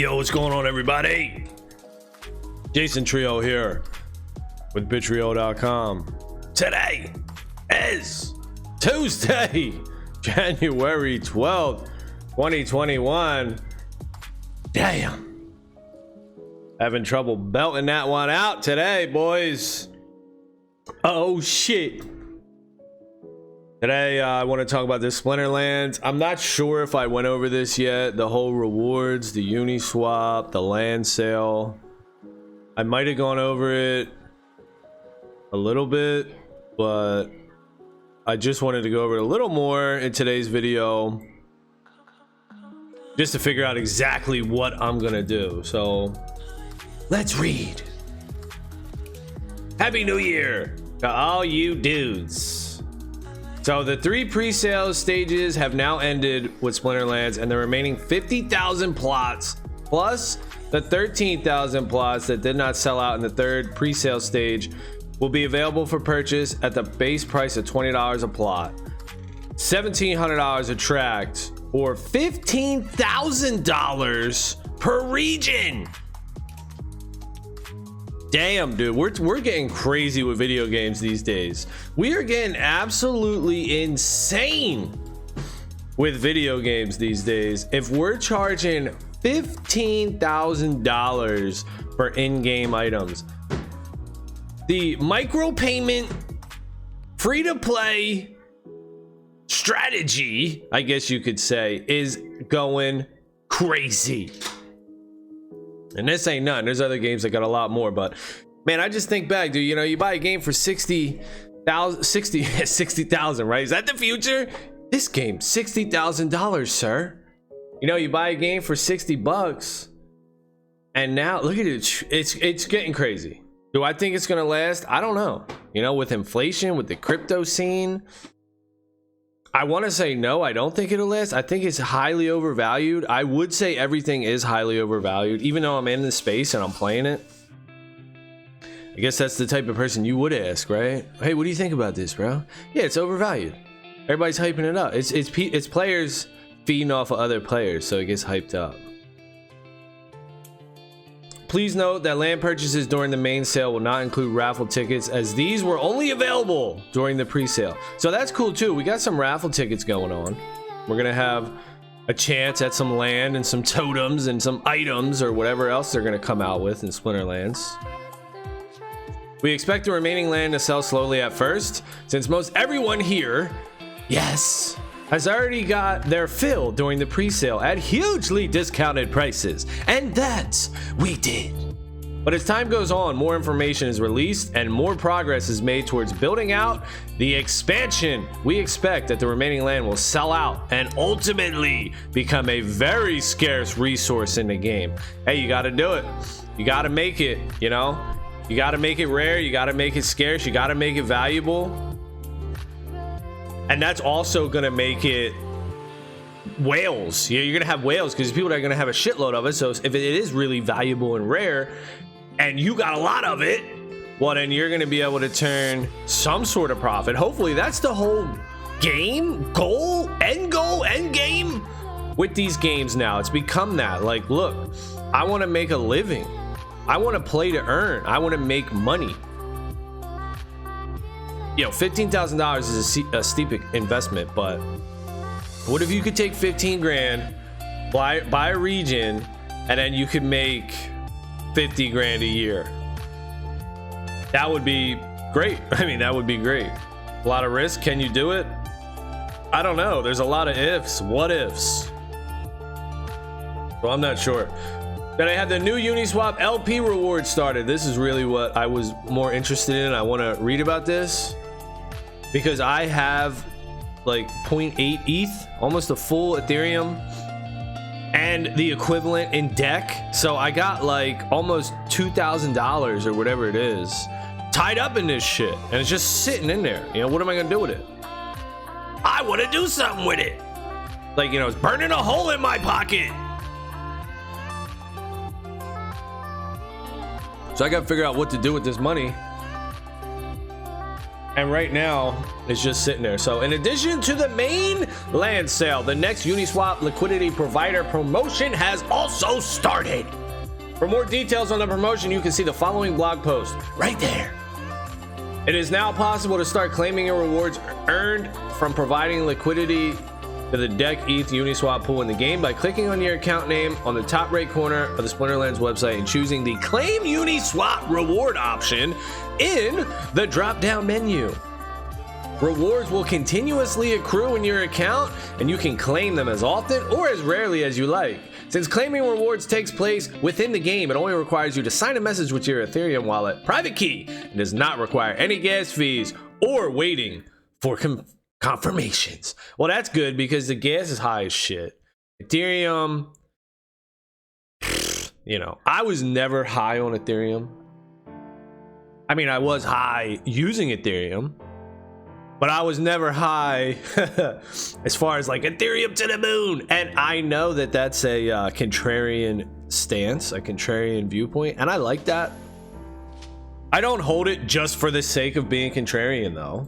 Yo, what's going on, everybody? Jason Trio here with bitrio.com. Today is Tuesday, January 12th, 2021. Damn. Having trouble belting that one out today, boys. Oh, shit. Today, I want to talk about this Splinterlands. I'm not sure if I went over this yet. The whole rewards, the Uniswap, the land sale. I might have gone over it a little bit, but I just wanted to go over it a little more in today's video, just to figure out exactly what I'm gonna do. So let's read. Happy New Year to all you dudes. So the 3 pre-sale stages have now ended with Splinterlands, and the remaining 50,000 plots plus the 13,000 plots that did not sell out in the 3rd pre-sale stage will be available for purchase at the base price of $20 a plot, $1,700 a tract, or $15,000 per region. Damn, dude, we're getting crazy with video games these days. We are getting absolutely insane with video games these days. If we're charging $15,000 for in-game items, the micropayment free-to-play strategy, I guess you could say, is going crazy. And this ain't none. There's other games that got a lot more, but man, I just think back, dude. You know, you buy a game for 60,000, 60,000, right? Is that the future? This game, $60,000, sir. You know, you buy a game for $60, and now look at it. It's getting crazy. Do I think it's gonna last? I don't know. You know, with inflation, with the crypto scene, I want to say no, I don't think it'll last. I think it's highly overvalued. I would say everything is highly overvalued, even though I'm in the space and I'm playing it. I guess that's the type of person you would ask, right? Hey, what do you think about this, bro? Yeah, it's overvalued. Everybody's hyping it up. It's players feeding off of other players, so it gets hyped up. Please note that land purchases during the main sale will not include raffle tickets, as these were only available during the pre-sale. So that's cool too. We got some raffle tickets going on. We're gonna have a chance at some land and some totems and some items or whatever else they're gonna come out with in Splinterlands. We expect the remaining land to sell slowly at first, since most everyone here, yes, has already got their fill during the pre-sale at hugely discounted prices, and that's we did. But as time goes on, more information is released and more progress is made towards building out the expansion. We expect that the remaining land will sell out and ultimately become a very scarce resource in the game. Hey, you got to do it. You got to make it, you know, you got to make it rare, you got to make it scarce, you got to make it valuable. And that's also gonna make it whales. You're gonna have whales because people are gonna have a shitload of it. So if it is really valuable and rare, and you got a lot of it, well, then you're gonna be able to turn some sort of profit. Hopefully, that's the whole game goal, end game with these games now. It's become that. Like, look, I want to make a living. I want to play to earn. I want to make money. You know, $15,000 is a steep investment, but what if you could take 15 grand, buy a region, and then you could make 50 grand a year? That would be great. I mean, that would be great. A lot of risk. Can you do it? I don't know. There's a lot of ifs. What ifs? Well, I'm not sure. Then I had the new Uniswap LP reward started. This is really what I was more interested in. I want to read about this because I have like 0.8 ETH, almost a full Ethereum, and the equivalent in deck. So I got like almost $2,000 or whatever it is tied up in this shit, and it's just sitting in there. You know, what am I gonna do with it? I want to do something with it. Like, you know, it's burning a hole in my pocket. So I gotta figure out what to do with this money. And right now it's just sitting there. So in addition to the main land sale, the next Uniswap liquidity provider promotion has also started. For more details on the promotion, you can see the following blog post right there. It is now possible to start claiming your rewards earned from providing liquidity to the DEC ETH Uniswap pool in the game by clicking on your account name on the top right corner of the Splinterlands website and choosing the Claim Uniswap reward option in the drop-down menu. Rewards will continuously accrue in your account, and you can claim them as often or as rarely as you like. Since claiming rewards takes place within the game, it only requires you to sign a message with your Ethereum wallet private key and does not require any gas fees or waiting for confirmations. Well, that's good because the gas is high as shit. Ethereum, you know, I was never high on Ethereum. I mean, I was high using Ethereum, but I was never high as far as like Ethereum to the moon. And I know that that's a contrarian stance, a contrarian viewpoint, and I like that. I don't hold it just for the sake of being contrarian though.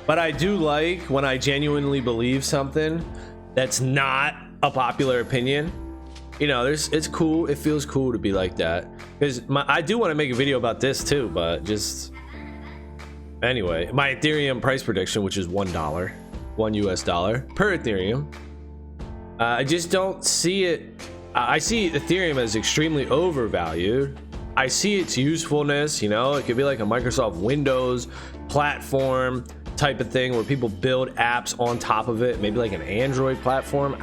But I do like when I genuinely believe something that's not a popular opinion. You know, it's cool. It feels cool to be like that. Because I do want to make a video about this too, but just anyway, my Ethereum price prediction, which is $1 US dollar per Ethereum. I just don't see it. I see Ethereum as extremely overvalued. I see its usefulness. You know, it could be like a Microsoft Windows platform type of thing where people build apps on top of it, maybe like an Android platform.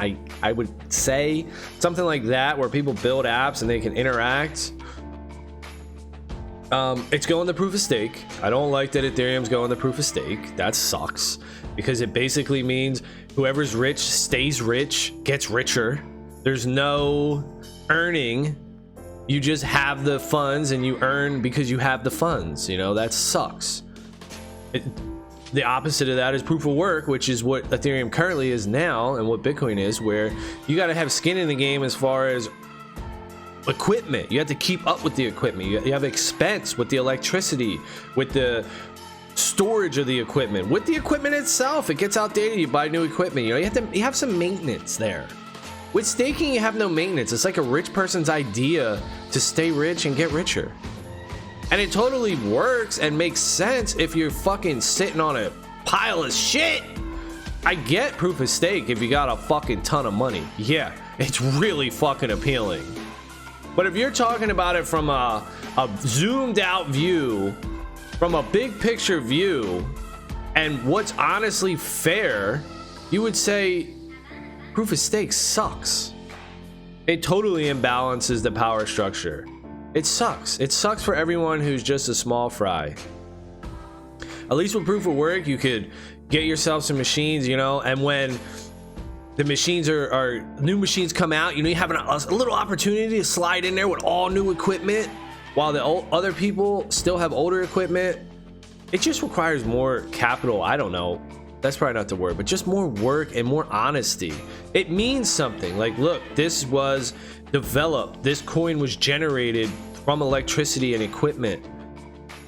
I would say something like that where people build apps and they can interact. It's going to proof of stake. I don't like that Ethereum's going to proof of stake. That sucks because it basically means whoever's rich stays rich, gets richer. There's no earning. You just have the funds and you earn because you have the funds. You know, that sucks. The opposite of that is proof of work, which is what Ethereum currently is now and what Bitcoin is, where you got to have skin in the game as far as equipment. You have to keep up with the equipment. You have expense with the electricity, with the storage of the equipment, with the equipment itself. It gets outdated, you buy new equipment. You know, you have some maintenance there. With staking, you have no maintenance. It's like a rich person's idea to stay rich and get richer. And it totally works and makes sense if you're fucking sitting on a pile of shit. I get proof of stake if you got a fucking ton of money. Yeah, it's really fucking appealing. But if you're talking about it from a zoomed out view, from a big picture view, and what's honestly fair, you would say proof of stake sucks. It totally imbalances the power structure. It sucks. It sucks for everyone who's just a small fry. At least with proof of work, you could get yourself some machines, you know, and when the machines are new machines come out, you know, you have a little opportunity to slide in there with all new equipment while the other people still have older equipment. It just requires more capital. I don't know. That's probably not the word, but just more work and more honesty. It means something. Like, look, this was developed. This coin was generated from electricity and equipment.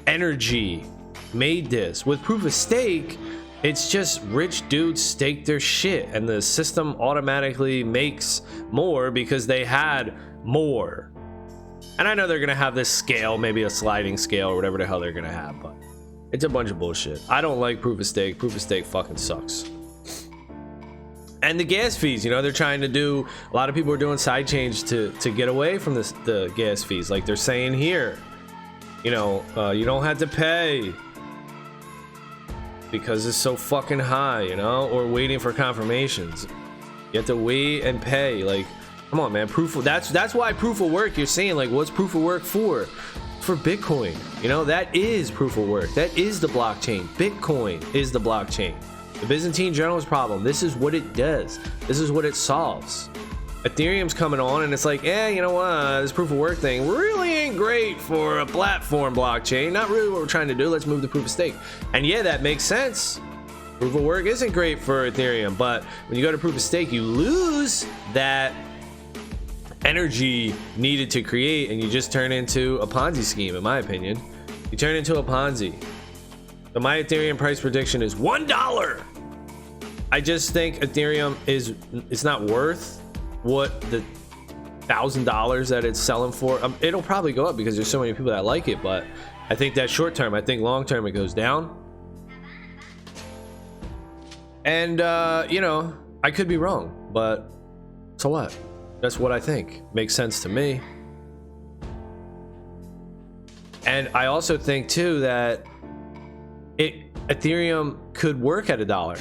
Energy made this. With proof of stake, it's just rich dudes stake their shit and the system automatically makes more because they had more. And I know they're gonna have this scale, maybe a sliding scale or whatever the hell they're gonna have, but it's a bunch of bullshit. I don't like proof of stake. Proof of stake fucking sucks. And the gas fees, you know, they're trying to do, a lot of people are doing side chains to get away from the gas fees. Like they're saying here, you know, you don't have to pay because it's so fucking high, you know, or waiting for confirmations. You have to wait and pay. Like, come on, man. That's why proof of work, you're saying, like, what's proof of work for? For Bitcoin, you know, that is proof of work. That is the blockchain. Bitcoin is the blockchain. The Byzantine journalist problem, this is what it does. This is what it solves. Ethereum's coming on and it's like, you know what, this proof of work thing really ain't great for a platform blockchain. Not really what we're trying to do. Let's move to proof of stake. And yeah, that makes sense. Proof of work isn't great for Ethereum, but when you go to proof of stake, you lose that energy needed to create and you just turn into a Ponzi scheme, in my opinion. You turn into a Ponzi. So my Ethereum price prediction is $1. I just think Ethereum it's not worth what the $1,000 that it's selling for. It'll probably go up because there's so many people that like it, but I think that's short term. I think long term it goes down. And you know, I could be wrong, but so what? That's what I think. Makes sense to me. And I also think too that Ethereum could work at $1.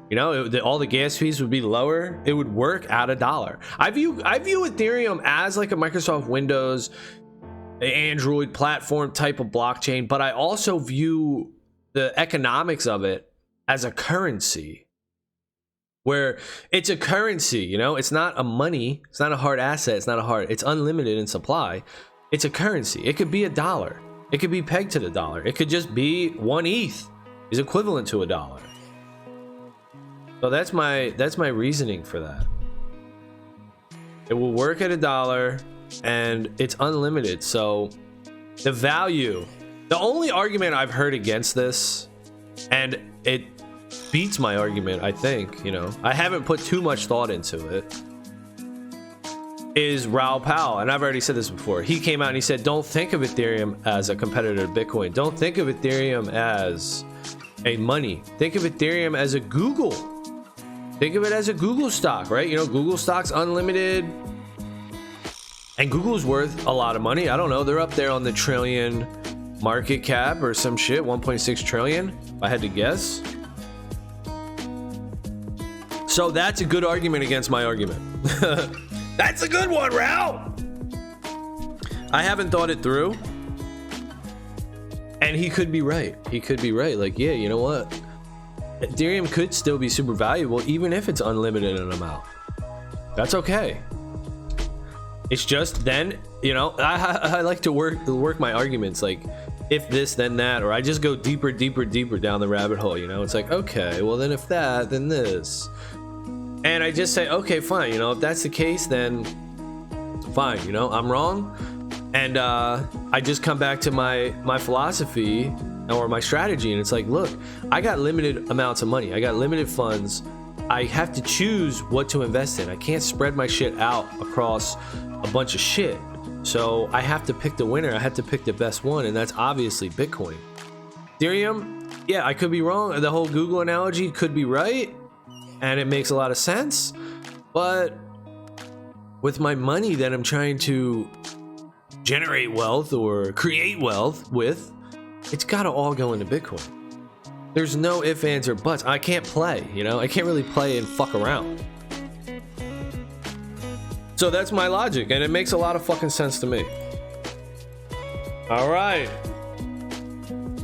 You know, all the gas fees would be lower. It would work at $1. I view Ethereum as like a Microsoft Windows, Android platform type of blockchain, but I also view the economics of it as a currency, where it's a currency. You know, it's not a money, it's not a hard asset, it's unlimited in supply. It's a currency. It could be $1. It could be pegged to the dollar. It could just be 1 ETH is equivalent to $1. So that's my reasoning for that. It will work at $1 and it's unlimited. So the value, the only argument I've heard against this, and it beats my argument, I think, you know, I haven't put too much thought into it, is Raoul Pal. And I've already said this before. He came out and he said, don't think of Ethereum as a competitor to Bitcoin. Don't think of Ethereum as a money. Think of Ethereum as a Google. Think of it as a Google stock, right? You know, Google stock's unlimited. And Google's worth a lot of money. I don't know. They're up there on the trillion market cap or some shit. 1.6 trillion, if I had to guess. So that's a good argument against my argument. That's a good one, Raoul. I haven't thought it through. And he could be right. He could be right. Like, yeah, you know what? Ethereum could still be super valuable even if it's unlimited in amount. That's okay. It's just then, you know, I like to work my arguments, like if this then that, or I just go deeper down the rabbit hole. You know, it's like, okay, well then if that, then this, and I just say, okay, fine, you know, if that's the case, then fine, you know, I'm wrong. And I just come back to my philosophy or my strategy, and it's like, look, I got limited amounts of money, I got limited funds, I have to choose what to invest in. I can't spread my shit out across a bunch of shit, so I have to pick the winner. I have to pick the best one, and that's obviously Bitcoin. Ethereum, yeah, I could be wrong. The whole Google analogy could be right, and it makes a lot of sense, but with my money that I'm trying to generate wealth or create wealth with, it's gotta all go into Bitcoin. There's no ifs, ands, or buts. I can't play, you know? I can't really play and fuck around. So that's my logic, and it makes a lot of fucking sense to me. All right.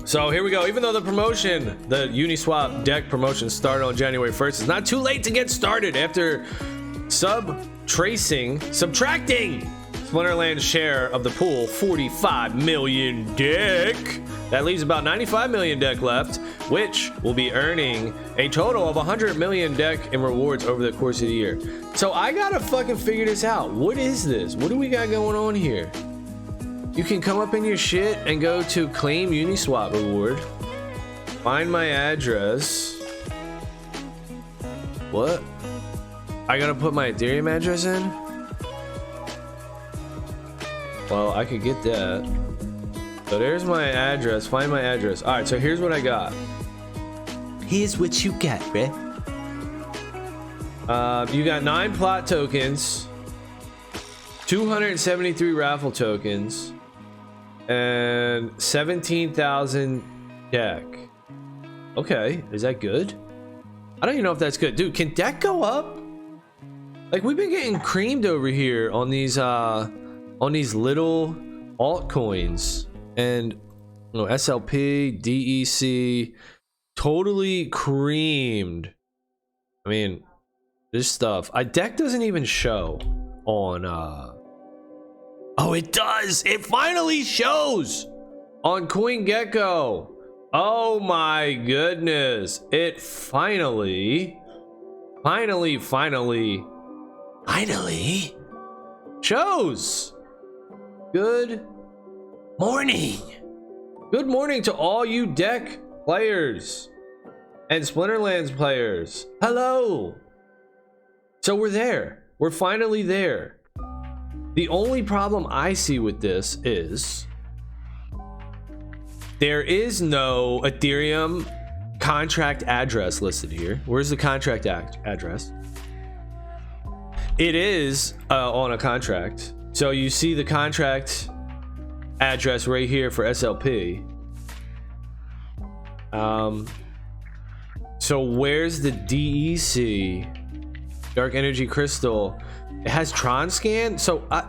So here we go. Even though the promotion, the Uniswap deck promotion started on January 1st, it's not too late to get started after subtracting Splinterlands' share of the pool, 45 million deck. That leaves about 95 million deck left, which will be earning a total of 100 million deck in rewards over the course of the year. So I gotta fucking figure this out. What is this? What do we got going on here? You can come up in your shit and go to claim Uniswap reward. Find my address. What? I gotta put my Ethereum address in? Well, I could get that. So there's my address. Find my address. All right, so here's what I got. Here's what you got, bruh. You got 9 plot tokens, 273 raffle tokens, and 17,000 deck. Okay, is that good? I don't even know if that's good. Dude, can deck go up? Like, we've been getting creamed over here on these little altcoins, and you know, SLP, DEC, totally creamed. I mean, this stuff, deck doesn't even show on oh, it does. It finally shows on CoinGecko. Oh my goodness, it finally shows. Good morning. Good morning to all you deck players and Splinterlands players. Hello. So we're there. We're finally there. The only problem I see with this is there is no Ethereum contract address listed here. Where's the contract address? It is on a contract. So you see the contract address right here for SLP. So where's the DEC Dark Energy Crystal? It has Tron scan. So I'm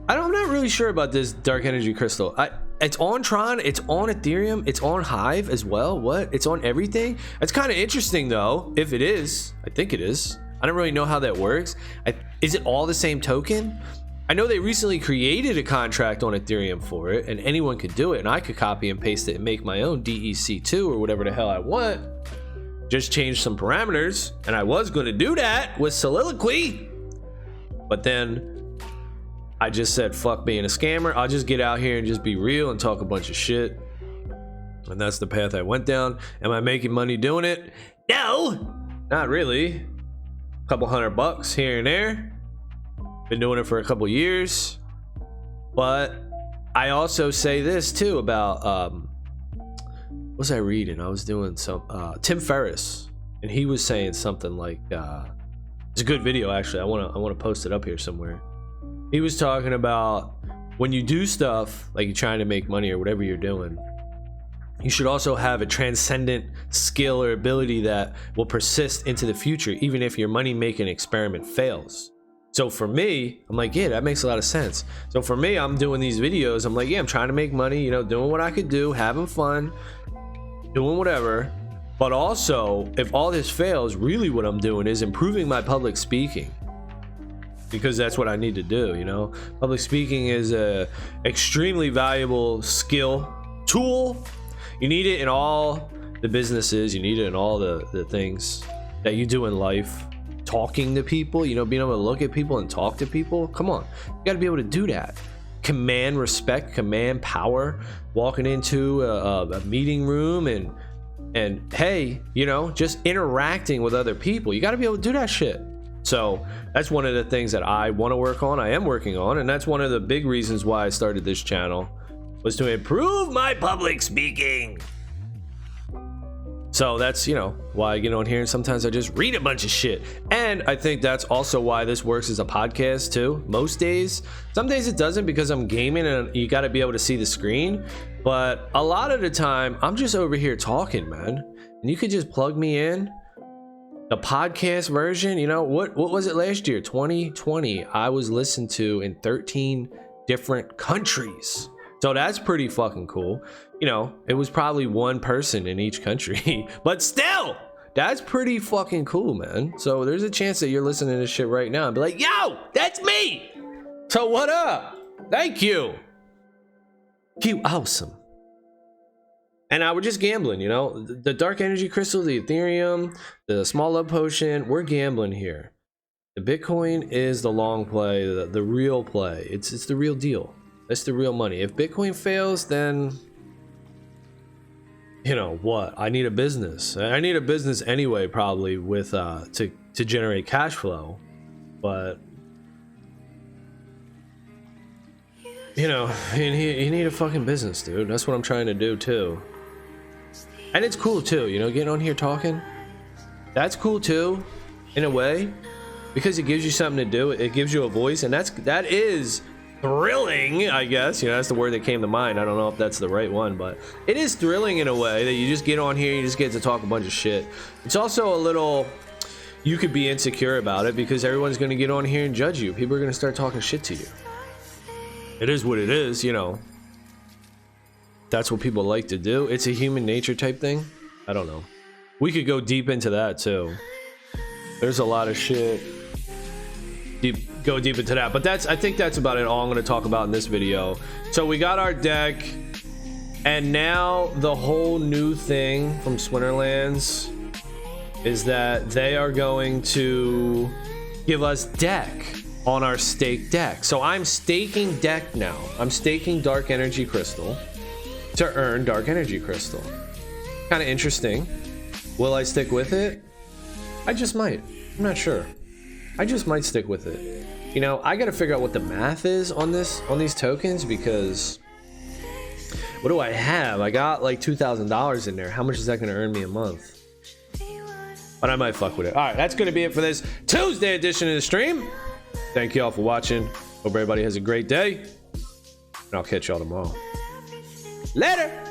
not really sure about this Dark Energy Crystal. It's on Tron, it's on Ethereum, it's on Hive as well. What? It's on everything. It's kind of interesting though. If it is, I think it is. I don't really know how that works. Is it all the same token? I know they recently created a contract on Ethereum for it, and anyone could do it, and I could copy and paste it and make my own DEC2 or whatever the hell I want. Just change some parameters, and I was going to do that with Soliloquy, but then I just said fuck being a scammer. I'll just get out here and just be real and talk a bunch of shit, and that's the path I went down. Am I making money doing it? No, not really. A couple $100 here and there. Been doing it for a couple years. But I also say this too about what was I reading? I was doing some Tim Ferriss, and he was saying something like it's a good video actually. I want to post it up here somewhere. He was talking about when you do stuff like you're trying to make money or whatever you're doing, you should also have a transcendent skill or ability that will persist into the future, even if your money making experiment fails. So for me, I'm like, yeah, that makes a lot of sense. So for me, I'm doing these videos. I'm like, yeah, I'm trying to make money, you know, doing what I could do, having fun, doing whatever. But also, if all this fails, really what I'm doing is improving my public speaking, because that's what I need to do. You know, public speaking is a extremely valuable skill tool. You need it in all the businesses. You need it in all the things that you do in life. Talking to people, you know, being able to look at people and talk to people. Come on, you got to be able to do that. Command respect, command power, walking into a meeting room and hey, you know, just interacting with other people. You got to be able to do that shit. So that's one of the things that I want to work on. I am working on, and that's one of the big reasons why I started this channel, was to improve my public speaking. So that's, you know, why I get on here and sometimes I just read a bunch of shit. And I think that's also why this works as a podcast too. Most days, some days it doesn't because I'm gaming and you got to be able to see the screen. But a lot of the time I'm just over here talking, man. And you could just plug me in. The podcast version, you know, what was it last year? 2020, I was listened to in 13 different countries. So that's pretty fucking cool. You know, it was probably one person in each country, but still, that's pretty fucking cool, man. So there's a chance that you're listening to this shit right now and be like, yo, that's me. So what up? Thank you. You awesome. And I was just gambling, you know, the Dark Energy Crystal, the Ethereum, the Small Love Potion, we're gambling here. The Bitcoin is the long play, the real play. It's the real deal. That's the real money. If Bitcoin fails, then, you know what? I need a business. I need a business anyway, probably with to generate cash flow. But you know, you need a fucking business, dude. That's what I'm trying to do too. And it's cool too, you know, getting on here talking. That's cool too, in a way, because it gives you something to do. It gives you a voice, and that is thrilling, I guess. You know, that's the word that came to mind. I don't know if that's the right one, but it is thrilling in a way that you just get on here, you just get to talk a bunch of shit. It's also a little, you could be insecure about it because everyone's going to get on here and judge you. People are going to start talking shit to you. It is what it is, you know. That's what people like to do. It's a human nature type thing. I don't know. We could go deep into that too. There's a lot of shit. Go deep into that, but I think that's about it all I'm going to talk about in this video. So we got our deck, and now the whole new thing from Splinterlands is that they are going to give us deck on our stake deck. So I'm staking deck now. I'm staking Dark Energy Crystal, to earn dark energy crystal. Kind of interesting. Will I stick with it? I just might. I'm not sure. I just might stick with it. You know, I gotta figure out what the math is on these tokens, because what do I have? I got like $2,000 in there. How much is that gonna earn me a month? But I might fuck with it. All right, that's gonna be it for this Tuesday edition of the stream. Thank you all for watching. Hope everybody has a great day, and I'll catch y'all tomorrow. Later.